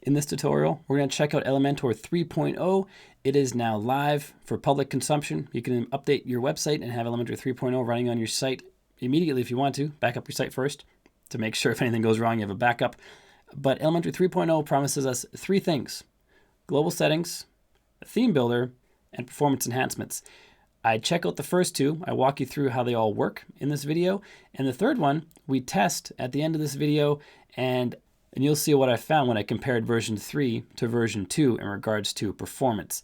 In this tutorial, we're going to check out Elementor 3.0. It is now live for public consumption. You can update your website and have Elementor 3.0 running on your site immediately if you want to. Back up your site first to make sure if anything goes wrong, you have a backup. But Elementor 3.0 promises us three things: global settings, a theme builder, and performance enhancements. I check out the first two. I walk you through how they all work in this video. And the third one, we test at the end of this video, and you'll see what I found when I compared version 3 to version 2 in regards to performance.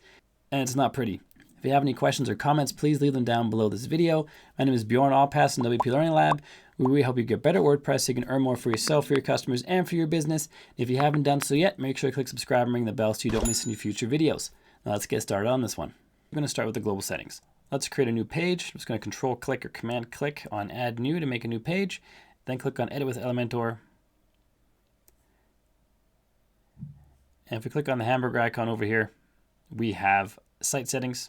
And it's not pretty. If you have any questions or comments, please leave them down below this video. My name is Bjorn Allpass in WP Learning Lab, where we help you get better at WordPress so you can earn more for yourself, for your customers, and for your business. If you haven't done so yet, make sure to click subscribe and ring the bell so you don't miss any future videos. Now let's get started on this one. We're going to start with the global settings. Let's create a new page. I'm just going to control click or command click on add new to make a new page. Then click on edit with Elementor. And if we click on the hamburger icon over here, we have site settings.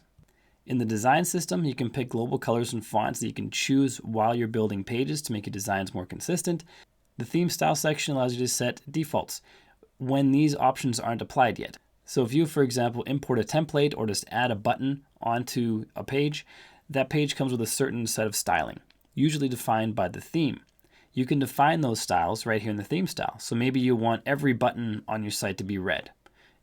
In the design system, you can pick global colors and fonts that you can choose while you're building pages to make your designs more consistent. The theme style section allows you to set defaults when these options aren't applied yet. So if you, for example, import a template or just add a button onto a page, that page comes with a certain set of styling, usually defined by the theme. You can define those styles right here in the theme style. So maybe you want every button on your site to be red.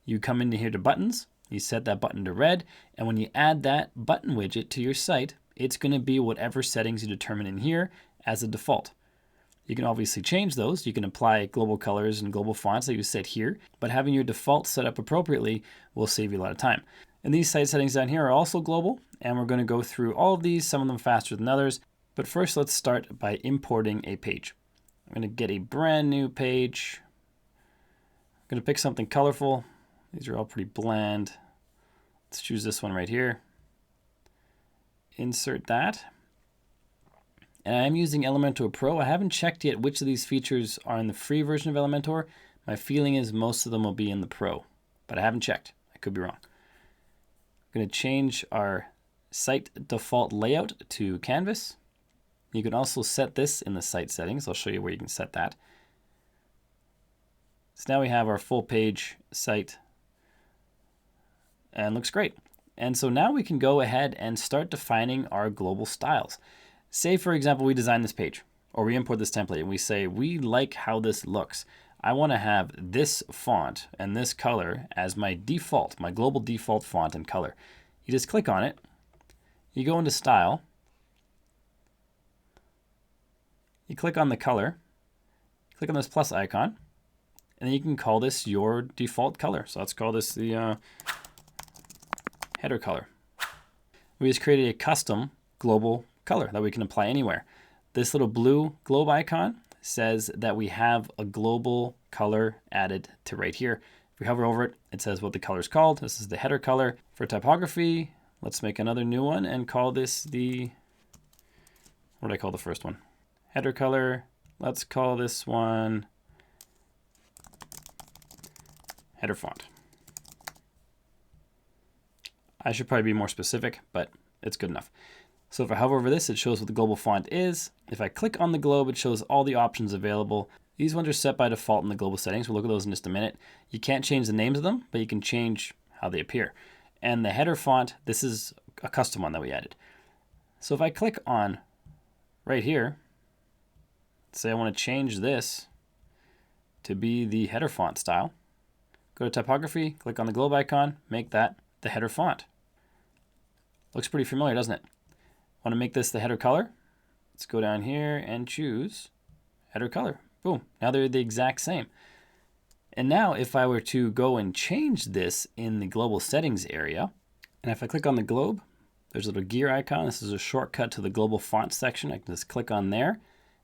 You come into here to buttons, you set that button to red, and when you add that button widget to your site, it's going to be whatever settings you determine in here as a default. You can obviously change those. You can apply global colors and global fonts that you set here, but having your default set up appropriately will save you a lot of time. And these site settings down here are also global, and we're going to go through all of these, some of them faster than others. But first, let's start by importing a page. I'm going to get a brand new page. I'm going to pick something colorful. These are all pretty bland. Let's choose this one right here. Insert that. And I'm using Elementor Pro. I haven't checked yet which of these features are in the free version of Elementor. My feeling is most of them will be in the Pro, but I haven't checked. I could be wrong. I'm going to change our site default layout to canvas. You can also set this in the site settings. I'll show you where you can set that. So now we have our full page site and looks great. And so now we can go ahead and start defining our global styles. Say, for example, we design this page or we import this template and we say, we like how this looks. I want to have this font and this color as my default, my global default font and color. You just click on it. You go into style. You click on the color, click on this plus icon, and then you can call this your default color. So let's call this the header color. We just created a custom global color that we can apply anywhere. This little blue globe icon says that we have a global color added to right here. If we hover over it, it says what the color is called. This is the header color. For typography, let's make another new one and call this the, what did I call the first one? Header color. Let's call this one header font. I should probably be more specific, but it's good enough. So if I hover over this, it shows what the global font is. If I click on the globe, it shows all the options available. These ones are set by default in the global settings. We'll look at those in just a minute. You can't change the names of them, but you can change how they appear. And the header font, this is a custom one that we added. So if I click on right here, say I want to change this to be the header font style. Go to typography, click on the globe icon, make that the header font. Looks pretty familiar, doesn't it? Want to make this the header color? Let's go down here and choose header color. Boom, now they're the exact same. And now if I were to go and change this in the global settings area, and if I click on the globe, there's a little gear icon. This is a shortcut to the global font section. I can just click on there.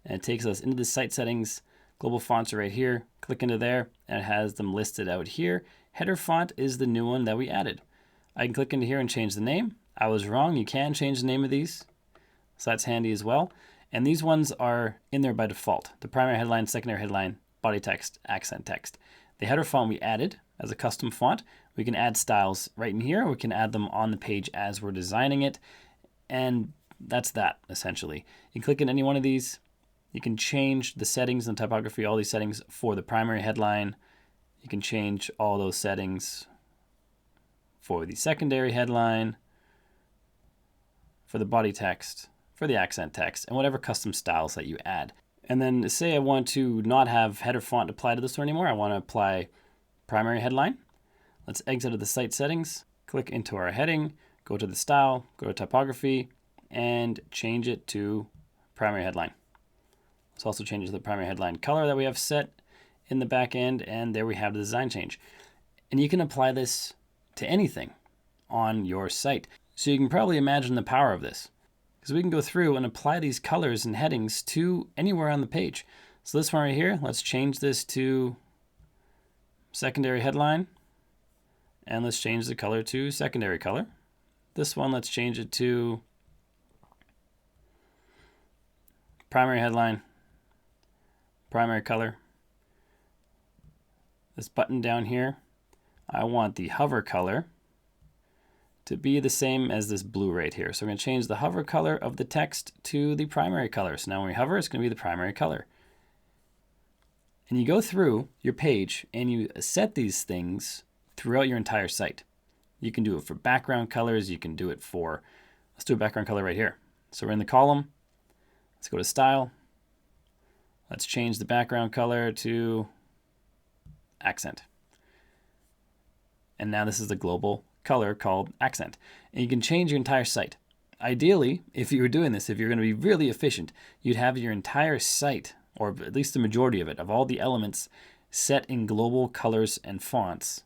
And it takes us into the site settings. Global fonts are right here. Click into there, and it has them listed out here. Header font is the new one that we added. I can click into here and change the name. I was wrong. You can change the name of these, so that's handy as well. And these ones are in there by default. The primary headline, secondary headline, body text, accent text. The header font we added as a custom font. We can add styles right in here. We can add them on the page as we're designing it. And that's that, essentially. You click in any one of these. You can change the settings and typography, all these settings for the primary headline, You can change all those settings for the secondary headline, for the body text, for the accent text, and whatever custom styles that you add. And then say I want to not have header font apply to this one anymore. I want to apply primary headline. Let's exit to the site settings, click into our heading, go to the style, go to typography, and change it to primary headline. Let's also change it to the primary headline color that we have set in the back end, and there we have the design change. And you can apply this to anything on your site. So you can probably imagine the power of this, because we can go through and apply these colors and headings to anywhere on the page. So this one right here, let's change this to secondary headline, and let's change the color to secondary color. This one, let's change it to primary headline, primary color. This button down here, I want the hover color to be the same as this blue right here. So we're going to change the hover color of the text to the primary color. So now when we hover, it's going to be the primary color. And you go through your page and you set these things throughout your entire site. You can do it for background colors. You can do it for, let's do a background color right here. So we're in the column. Let's go to style. Let's change the background color to accent. And now this is the global color called accent. And you can change your entire site. Ideally, if you were doing this, if you're going to be really efficient, you'd have your entire site, or at least the majority of it, of all the elements set in global colors and fonts.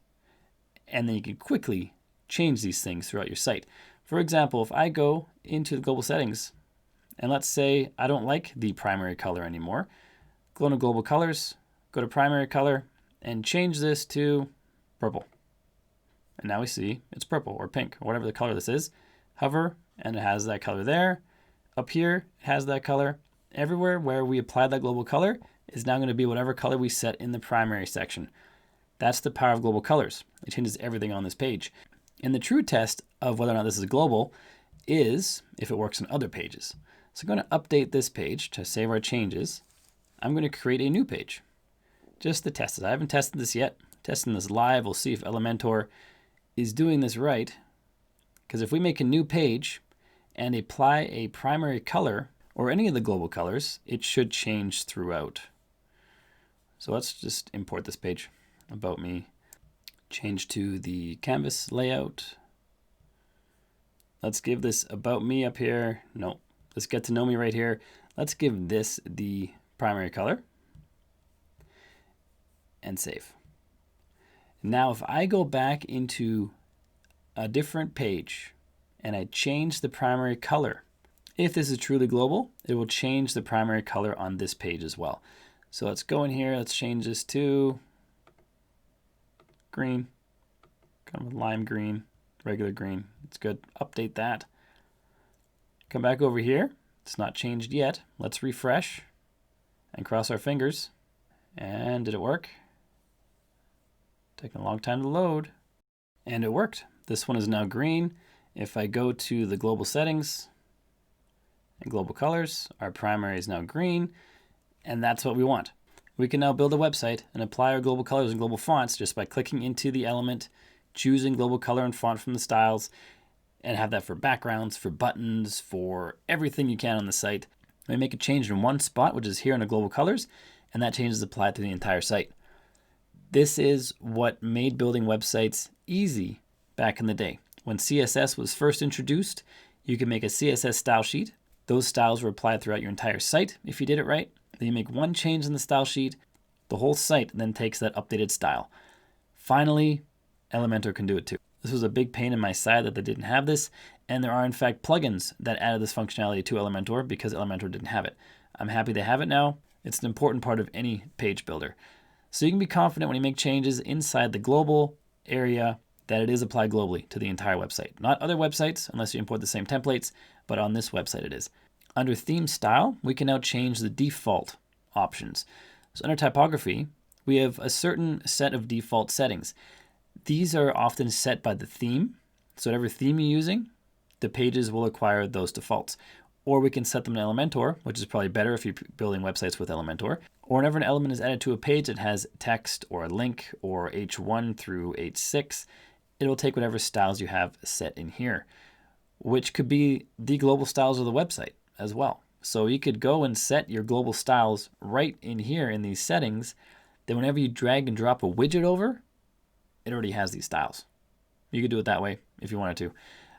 And then you can quickly change these things throughout your site. For example, if I go into the global settings, and let's say I don't like the primary color anymore, go into global colors, go to primary color, and change this to purple. And now we see it's purple or pink or whatever the color this is. Hover and it has that color there. Up here it has that color. Everywhere where we apply that global color is now going to be whatever color we set in the primary section. That's the power of global colors. It changes everything on this page. And the true test of whether or not this is global is if it works on other pages. So I'm going to update this page to save our changes. I'm going to create a new page just to test it. I haven't tested this yet. Testing this live. We'll see if Elementor is doing this right. Because if we make a new page and apply a primary color or any of the global colors, it should change throughout. So let's just import this page, about me. Change to the canvas layout. Let's give this about me up here. No, let's get to know me right here. Let's give this the primary color and save. Now, if I go back into a different page and I change the primary color, if this is truly global, it will change the primary color on this page as well. So let's go in here. Let's change this to green, kind of lime green, regular green. It's good. Update that. Come back over here. It's not changed yet. Let's refresh and cross our fingers. And did it work? Taking a long time to load. And it worked. This one is now green. If I go to the global settings and global colors, our primary is now green. And that's what we want. We can now build a website and apply our global colors and global fonts just by clicking into the element, choosing global color and font from the styles, and have that for backgrounds, for buttons, for everything you can on the site. We make a change in one spot, which is here in the global colors, and that change is applied to the entire site. This is what made building websites easy back in the day. When CSS was first introduced, you could make a CSS style sheet. Those styles were applied throughout your entire site if you did it right. Then you make one change in the style sheet, the whole site then takes that updated style. Finally, Elementor can do it too. This was a big pain in my side that they didn't have this, and there are in fact plugins that added this functionality to Elementor because Elementor didn't have it. I'm happy they have it now. It's an important part of any page builder. So you can be confident when you make changes inside the global area that it is applied globally to the entire website. Not other websites unless you import the same templates, but on this website it is. Under theme style, we can now change the default options. So under typography, we have a certain set of default settings. These are often set by the theme. So whatever theme you're using, the pages will acquire those defaults. or we can set them in Elementor, which is probably better if you're building websites with Elementor. Or whenever an element is added to a page that has text or a link or H1 through H6, it will take whatever styles you have set in here, which could be the global styles of the website as well. So you could go and set your global styles right in here in these settings. Then whenever you drag and drop a widget over, it already has these styles. You could do it that way if you wanted to.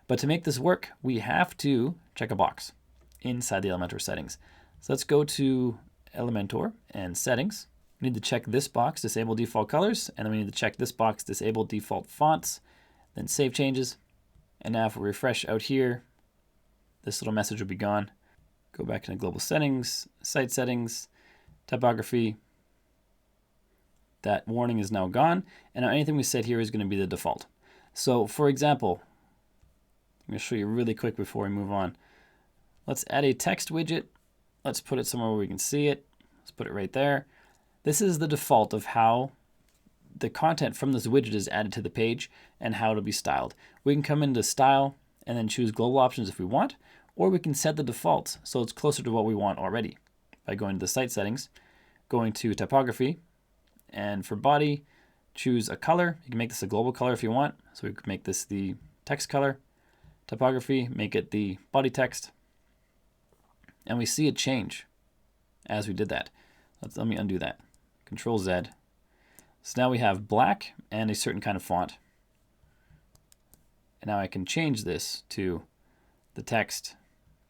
But to make this work, we have to check a box inside the Elementor settings. So let's go to Elementor and settings. We need to check this box, disable default colors, and then we need to check this box, disable default fonts, then save changes. And now if we refresh out here, this little message will be gone. Go back into global settings, site settings, typography. That warning is now gone. And now anything we set here is going to be the default. So for example, I'm going to show you really quick before we move on. Let's add a text widget. Let's put it somewhere where we can see it. Let's put it right there. This is the default of how the content from this widget is added to the page and how it'll be styled. We can come into style and then choose global options if we want, or we can set the defaults so it's closer to what we want already by going to the site settings, going to typography, and for body, choose a color. You can make this a global color if you want. So we can make this the text color. Typography, make it the body text. And we see it change as we did that. Let me undo that. Control Z. So now we have black and a certain kind of font. And now I can change this to the text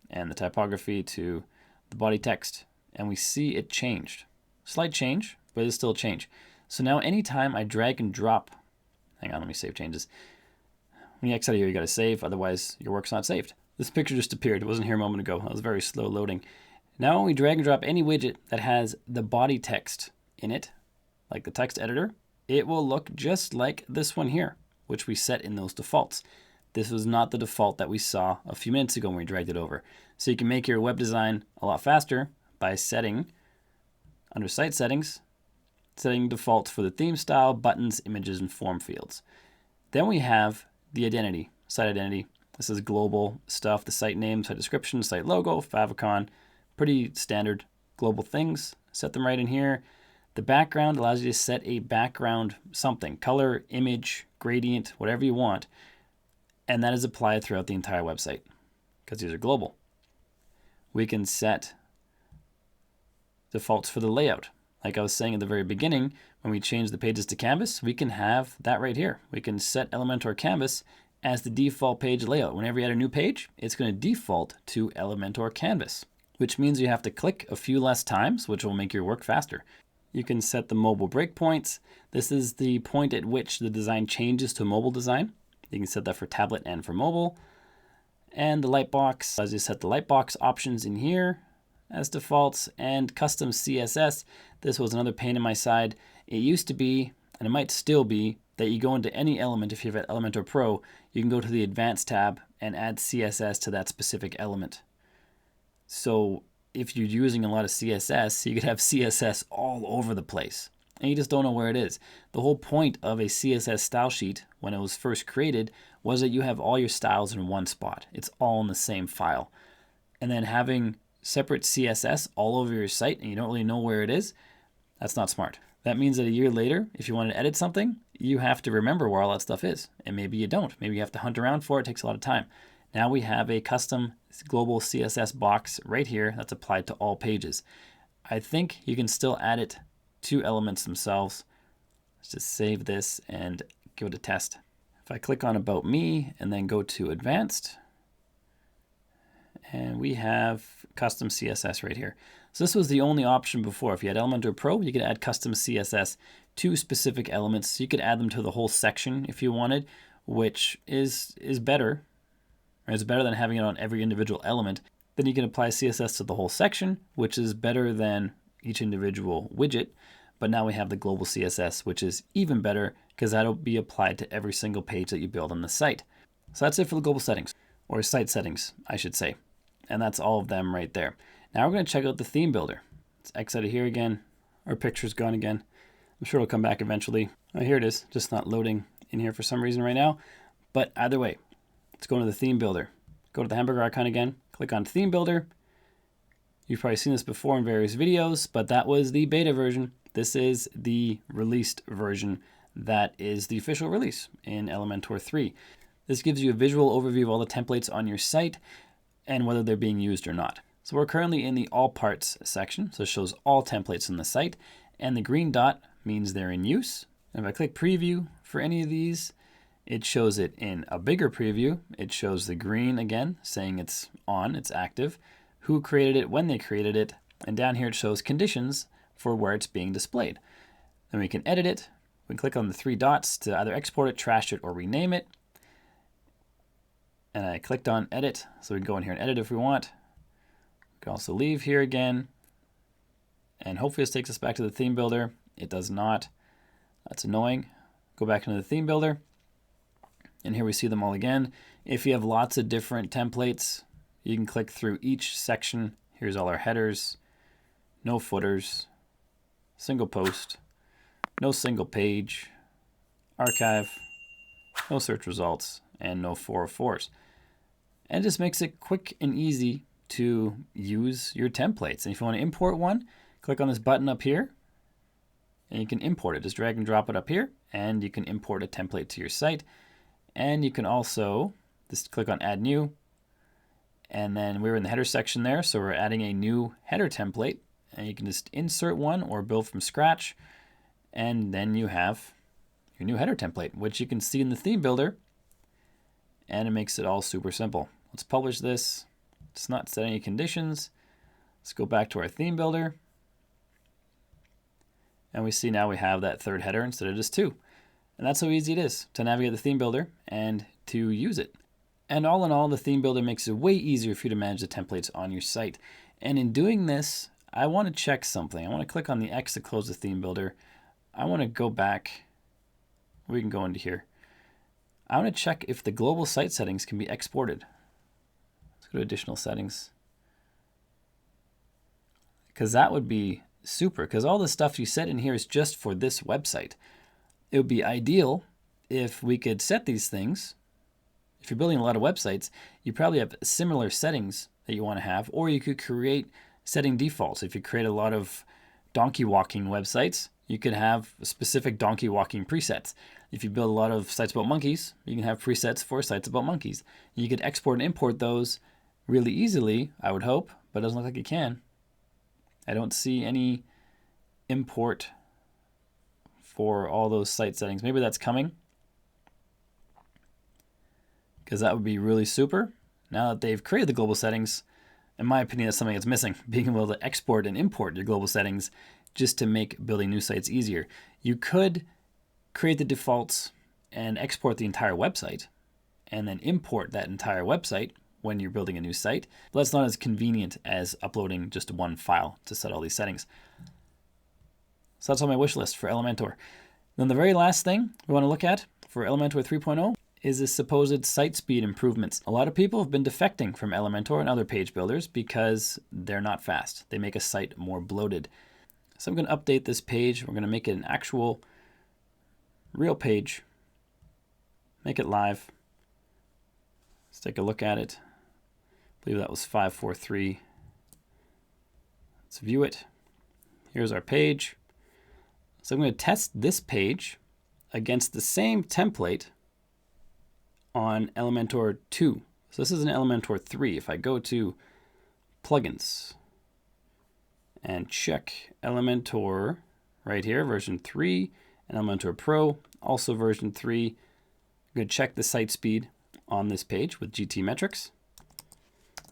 and the typography to the body text. And we see it changed. Slight change, but it's still a change. So now anytime I drag and drop, hang on, let me save changes. When you exit here, you got to save, otherwise your work's not saved. This picture just appeared. It wasn't here a moment ago. It was very slow loading. Now when we drag and drop any widget that has the body text in it, like the text editor, it will look just like this one here, which we set in those defaults. This was not the default that we saw a few minutes ago when we dragged it over. So you can make your web design a lot faster by setting, under site settings, setting defaults for the theme style, buttons, images, and form fields. Then we have the identity, site identity. This is global stuff, the site name, site description, site logo, favicon, pretty standard global things. Set them right in here. The background allows you to set a background something, color, image, gradient, whatever you want. And that is applied throughout the entire website because these are global. We can set defaults for the layout. Like I was saying at the very beginning, when we change the pages to canvas, we can have that right here. We can set Elementor canvas as the default page layout. Whenever you add a new page, it's going to default to Elementor canvas, which means you have to click a few less times, which will make your work faster. You can set the mobile breakpoints. This is the point at which the design changes to mobile design. You can set that for tablet and for mobile. And the lightbox, as you set the lightbox options in here as defaults, and custom CSS. This was another pain in my side. It used to be, and it might still be, that you go into any element. If you have Elementor Pro, you can go to the Advanced tab and add CSS to that specific element. So if you're using a lot of CSS, you could have CSS all over the place, and you just don't know where it is. The whole point of a CSS style sheet when it was first created was that you have all your styles in one spot. It's all in the same file. And then having separate CSS all over your site and you don't really know where it is, that's not smart. That means that a year later, if you want to edit something, you have to remember where all that stuff is. And maybe you don't. Maybe you have to hunt around for it. It takes a lot of time. Now we have a custom global CSS box right here that's applied to all pages. I think you can still add it to elements themselves. Let's just save this and give it a test. If I click on About Me and then go to Advanced, and we have custom CSS right here. So this was the only option before. If you had Elementor Pro, you could add custom CSS to specific elements. You could add them to the whole section if you wanted, which is better. It's better than having it on every individual element. Then you can apply CSS to the whole section, which is better than each individual widget. But now we have the global CSS, which is even better because that'll be applied to every single page that you build on the site. So that's it for the global settings, or site settings, I should say. And that's all of them right there. Now we're going to check out the theme builder. Let's X out of here again. Our picture's gone again. I'm sure it'll come back eventually. Oh, here it is, just not loading in here for some reason right now. But either way, let's go into the theme builder. Go to the hamburger icon again, click on Theme Builder. You've probably seen this before in various videos, but that was the beta version. This is the released version. That is the official release in Elementor 3. This gives you a visual overview of all the templates on your site and whether they're being used or not. So we're currently in the All Parts section, so it shows all templates on the site, and the green dot means they're in use. And if I click Preview for any of these, it shows it in a bigger preview. It shows the green again, saying it's on, it's active, who created it, when they created it, and down here it shows conditions for where it's being displayed. Then we can edit it. We can click on the 3 dots to either export it, trash it, or rename it. And I clicked on Edit, so we can go in here and edit if we want. We can also leave here again. And hopefully this takes us back to the theme builder. It does not. That's annoying. Go back into the theme builder. And here we see them all again. If you have lots of different templates, you can click through each section. Here's all our headers, no footers, single post, no single page, archive, no search results, and no 404s. And it just makes it quick and easy to use your templates. And if you want to import one, click on this button up here, and you can import it. Just drag and drop it up here, and you can import a template to your site. And you can also just click on Add New, and then we're in the header section there, so we're adding a new header template, and you can just insert one or build from scratch, and then you have your new header template, which you can see in the theme builder, and it makes it all super simple. Let's publish this. It's not set any conditions. Let's go back to our theme builder, and we see now we have that third header instead of just 2. And that's how easy it is to navigate the theme builder and to use it. And all in all, the theme builder makes it way easier for you to manage the templates on your site. And in doing this, I want to check something. I want to click on the X to close the theme builder. I want to go back. We can go into here. I want to check if the global site settings can be exported. Let's go to additional settings. Because that would be super, because all the stuff you set in here is just for this website. It would be ideal if we could set these things. If you're building a lot of websites, you probably have similar settings that you want to have, or you could create setting defaults. If you create a lot of donkey walking websites, you could have specific donkey walking presets. If you build a lot of sites about monkeys, you can have presets for sites about monkeys. You could export and import those really easily, I would hope, but it doesn't look like you can. I don't see any import for all those site settings. Maybe that's coming, because that would be really super. Now that they've created the global settings, in my opinion, that's something that's missing, being able to export and import your global settings just to make building new sites easier. You could create the defaults and export the entire website and then import that entire website when you're building a new site, but that's not as convenient as uploading just one file to set all these settings. So that's on my wish list for Elementor. Then the very last thing we want to look at for Elementor 3.0 is the supposed site speed improvements. A lot of people have been defecting from Elementor and other page builders because they're not fast. They make a site more bloated. So I'm going to update this page. We're going to make it an actual real page. Make it live. Let's take a look at it. I believe that was 543. Let's view it. Here's our page. So I'm going to test this page against the same template on Elementor 2. So this is an Elementor 3. If I go to plugins and check Elementor right here, version 3, and Elementor Pro, also version 3, I'm going to check the site speed on this page with GTmetrix.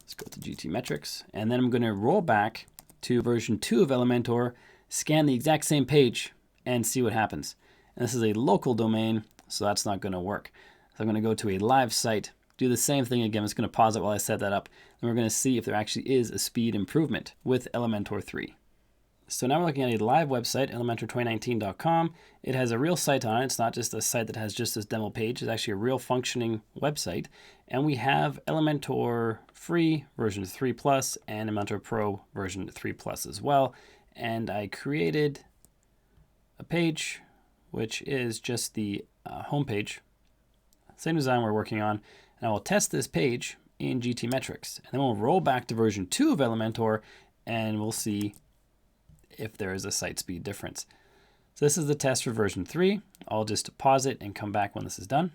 Let's go to GTmetrix, and then I'm going to roll back to version 2 of Elementor, scan the exact same page, and see what happens. And this is a local domain, so that's not going to work. So I'm going to go to a live site, do the same thing again. I'm just going to pause it while I set that up, and we're going to see if there actually is a speed improvement with Elementor 3. So now we're looking at a live website, elementor2019.com. It has a real site on it. It's not just a site that has just this demo page. It's actually a real functioning website. And we have Elementor Free version 3 Plus and Elementor Pro version 3 Plus as well. And I created a page, which is just the home page. Same design we're working on. And I will test this page in GTMetrix. And then we'll roll back to version 2 of Elementor and we'll see if there is a site speed difference. So this is the test for version 3. I'll just pause it and come back when this is done.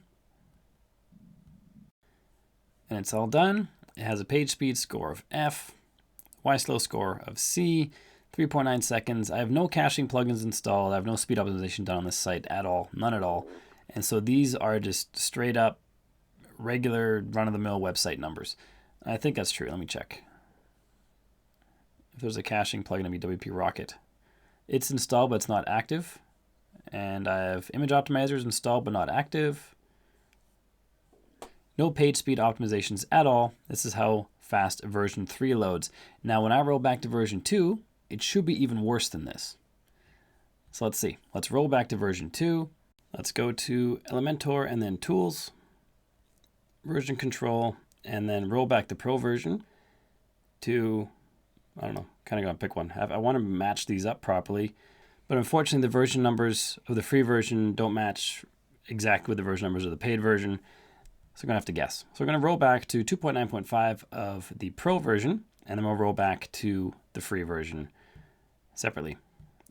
And it's all done. It has a page speed score of F, Y-slow score of C, 3.9 seconds. I have no caching plugins installed. I have no speed optimization done on this site at all, none at all. And so these are just straight up regular run-of-the-mill website numbers. And I think that's true. Let me check. If there's a caching plugin, it'd be WP Rocket. It's installed, but it's not active. And I have image optimizers installed, but not active. No page speed optimizations at all. This is how fast version 3 loads. Now, when I roll back to version 2, it should be even worse than this. So let's see. Let's roll back to version 2. Let's go to Elementor and then Tools, Version Control, and then roll back the Pro version to, I don't know, kind of gonna pick one. I want to match these up properly, but unfortunately the version numbers of the free version don't match exactly with the version numbers of the paid version. So we're gonna have to guess. So we're gonna roll back to 2.9.5 of the Pro version, and then we'll roll back to the free version separately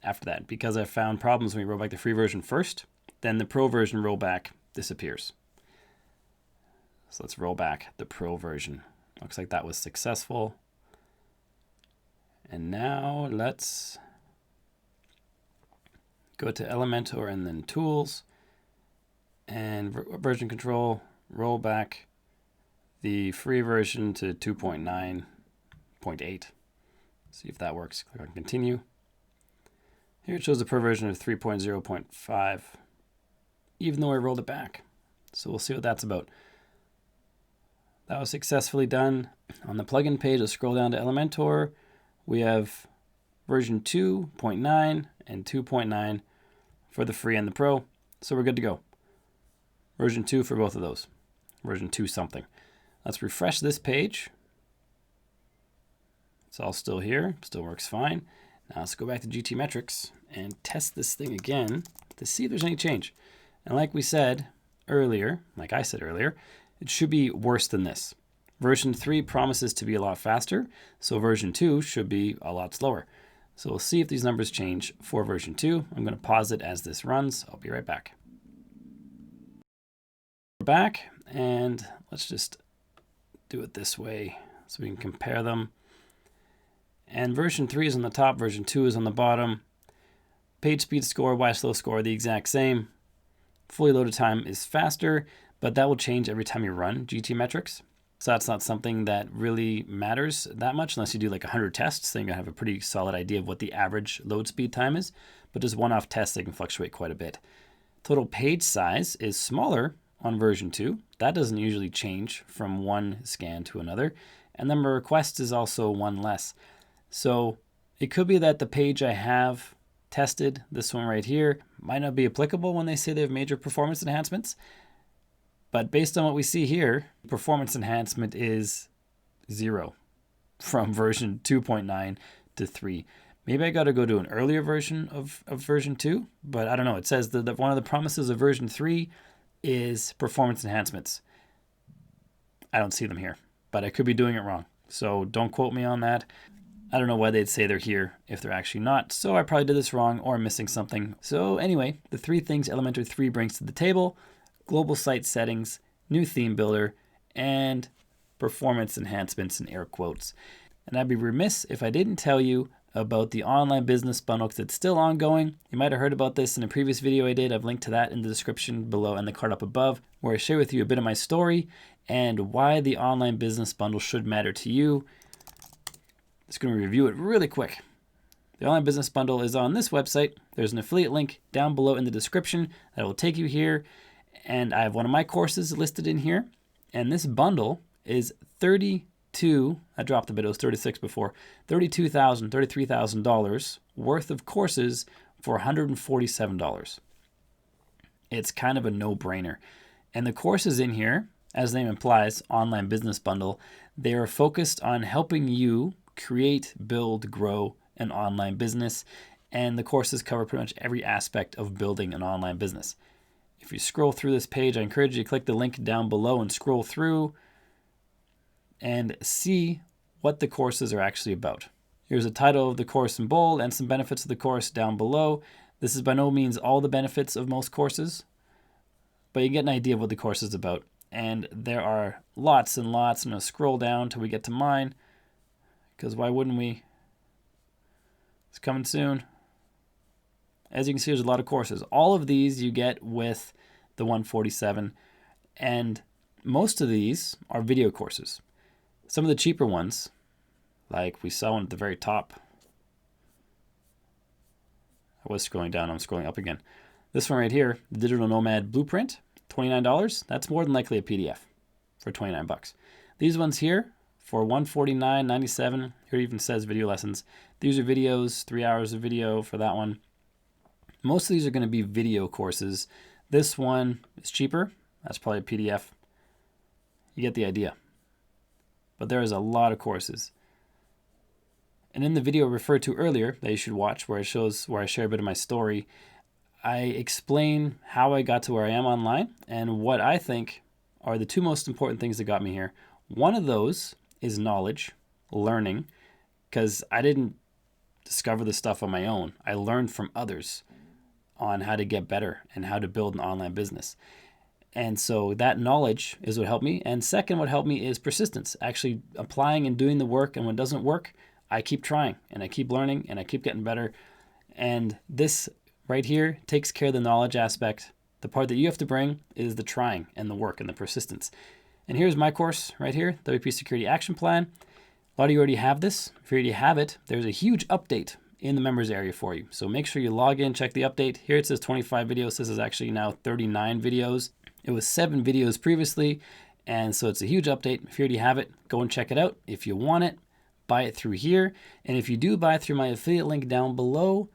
after that. Because I found problems when we roll back the free version first, then the Pro version rollback disappears. So let's roll back the Pro version. Looks like that was successful. And now let's go to Elementor and then Tools and Version Control, roll back the free version to 2.9.8. See if that works. Click on Continue. Here it shows the Pro version of 3.0.5, even though I rolled it back. So we'll see what that's about. That was successfully done. On the plugin page, let's scroll down to Elementor. We have version 2.9 and 2.9 for the free and the Pro. So we're good to go. Version 2 for both of those. Version 2 something. Let's refresh this page. It's all still here. Still works fine. Now let's go back to GTMetrix and test this thing again to see if there's any change. And like I said earlier, it should be worse than this. Version 3 promises to be a lot faster, so version 2 should be a lot slower. So we'll see if these numbers change for version 2. I'm going to pause it as this runs. I'll be right back. We're back, and let's just do it this way so we can compare them. And version 3 is on the top, version 2 is on the bottom. Page speed score, Y-slow score are the exact same. Fully loaded time is faster, but that will change every time you run GTMetrix. So that's not something that really matters that much unless you do like 100 tests. Then you're gonna have a pretty solid idea of what the average load speed time is. But just one-off tests, they can fluctuate quite a bit. Total page size is smaller on version 2. That doesn't usually change from one scan to another. And number of requests is also one less. So it could be that the page I have tested, this one right here, might not be applicable when they say they have major performance enhancements. But based on what we see here, performance enhancement is 0 from version 2.9 to 3. Maybe I got to go to an earlier version of version 2, but I don't know. It says that one of the promises of version 3 is performance enhancements. I don't see them here, but I could be doing it wrong. So don't quote me on that. I don't know why they'd say they're here if they're actually not. So I probably did this wrong or I'm missing something. So anyway, the 3 things Elementor 3 brings to the table: global site settings, new theme builder, and performance enhancements in air quotes. And I'd be remiss if I didn't tell you about the online business bundle because it's still ongoing. You might have heard about this in a previous video I did. I've linked to that in the description below and the card up above, where I share with you a bit of my story and why the online business bundle should matter to you. Just going to review it really quick. The online business bundle is on this website. There's an affiliate link down below in the description that will take you here. And I have one of my courses listed in here. And this bundle is I dropped a bit, it was 36 before, $33,000 worth of courses for $147. It's kind of a no-brainer. And the courses in here, as the name implies, online business bundle, they are focused on helping you create, build, grow an online business. And the courses cover pretty much every aspect of building an online business. If you scroll through this page, I encourage you to click the link down below and scroll through. and see what the courses are actually about. Here's a title of the course in bold and some benefits of the course down below. This is by no means all the benefits of most courses, but you get an idea of what the course is about. And there are lots and lots. I'm going to scroll down till we get to mine, because why wouldn't we? It's coming soon. As you can see, there's a lot of courses. All of these you get with the 147, and most of these are video courses. Some of the cheaper ones, like we saw one at the very top. I was scrolling down, I'm scrolling up again. This one right here, the Digital Nomad Blueprint, $29. That's more than likely a PDF for 29 bucks. These ones here for $149.97. Here it even says video lessons. These are videos, 3 hours of video for that one. Most of these are going to be video courses. This one is cheaper. That's probably a PDF. You get the idea. But there is a lot of courses. And in the video referred to earlier that you should watch, where I share a bit of my story, I explain how I got to where I am online and what I think are the two most important things that got me here. One of those is knowledge, learning, because I didn't discover this stuff on my own. I learned from others on how to get better and how to build an online business. And so that knowledge is what helped me. And second, what helped me is persistence, actually applying and doing the work. And when it doesn't work, I keep trying and I keep learning and I keep getting better. And this right here takes care of the knowledge aspect. The part that you have to bring is the trying and the work and the persistence. And here's my course right here, WP Security Action Plan. A lot of you already have this. If you already have it, there's a huge update in the members area for you. So make sure you log in, check the update. Here it says 25 videos. This is actually now 39 videos. It was 7 videos previously. And so it's a huge update. If you already have it, go and check it out. If you want it, buy it through here. And if you do buy it through my affiliate link down below,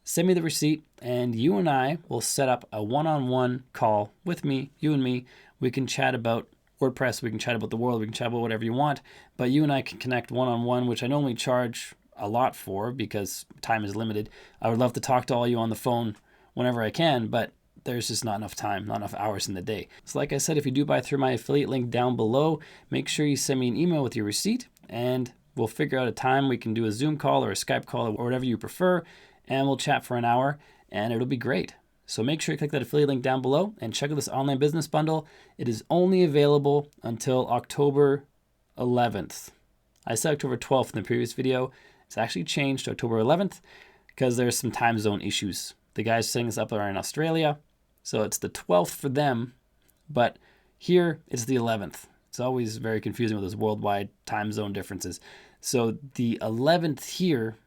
send me the receipt and you and I will set up a one-on-one call with me, you and me. We can chat about WordPress, we can chat about the world, we can chat about whatever you want, but you and I can connect one-on-one, which I normally charge a lot for because time is limited. I would love to talk to all you on the phone whenever I can, but there's just not enough time, not enough hours in the day. So like I said, if you do buy through my affiliate link down below, make sure you send me an email with your receipt and we'll figure out a time. We can do a Zoom call or a Skype call or whatever you prefer, and we'll chat for an hour and it'll be great. So make sure you click that affiliate link down below and check out this online business bundle. It is only available until October 11th. I said October 12th in the previous video. It's actually changed to October 11th because there's some time zone issues. The guys setting this up are in Australia, so it's the 12th for them, but here it's the 11th. It's always very confusing with those worldwide time zone differences. So the 11th here